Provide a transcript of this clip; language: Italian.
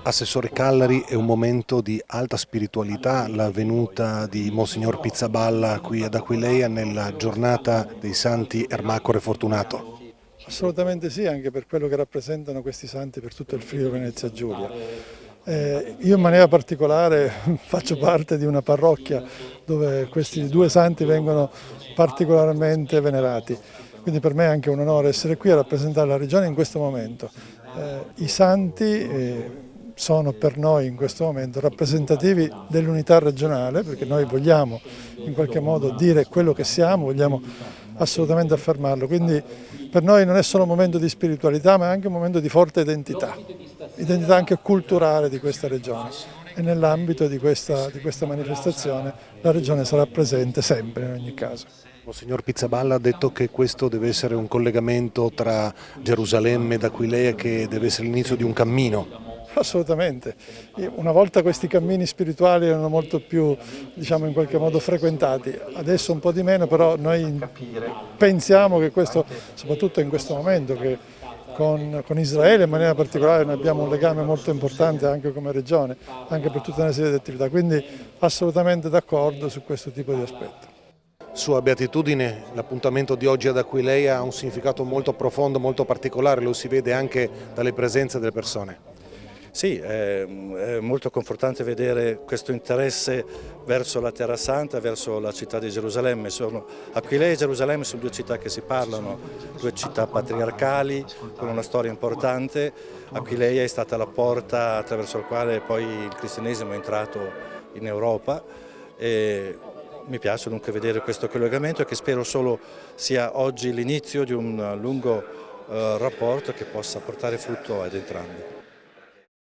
Assessore Callari, è un momento di alta spiritualità la venuta di Monsignor Pizzaballa qui ad Aquileia nella giornata dei santi Ermacoro e Fortunato. Assolutamente sì, anche per quello che rappresentano questi santi per tutto il Friuli Venezia Giulia. Io in maniera particolare faccio parte di una parrocchia dove questi due santi vengono particolarmente venerati, quindi per me è anche un onore essere qui a rappresentare la regione in questo momento. I santi sono per noi in questo momento rappresentativi dell'unità regionale, perché noi vogliamo in qualche modo dire quello che siamo, vogliamo assolutamente affermarlo, quindi per noi non è solo un momento di spiritualità ma è anche un momento di forte identità anche culturale di questa regione, e nell'ambito di questa manifestazione la regione sarà presente sempre in ogni caso. Monsignor Pizzaballa ha detto che questo deve essere un collegamento tra Gerusalemme ed Aquileia, che deve essere l'inizio di un cammino. Assolutamente, una volta questi cammini spirituali erano molto più, diciamo, in qualche modo frequentati, adesso un po' di meno, però noi pensiamo che questo, soprattutto in questo momento, che con Israele in maniera particolare noi abbiamo un legame molto importante anche come regione, anche per tutta una serie di attività, quindi assolutamente d'accordo su questo tipo di aspetto. Sua Beatitudine, l'appuntamento di oggi ad Aquileia ha un significato molto profondo, molto particolare, lo si vede anche dalle presenze delle persone. Sì, è molto confortante vedere questo interesse verso la Terra Santa, verso la città di Gerusalemme. Aquileia e Gerusalemme sono due città che si parlano, due città patriarcali con una storia importante. Aquileia è stata la porta attraverso la quale poi il cristianesimo è entrato in Europa. E mi piace dunque vedere questo collegamento, che spero solo sia oggi l'inizio di un lungo rapporto che possa portare frutto ad entrambi.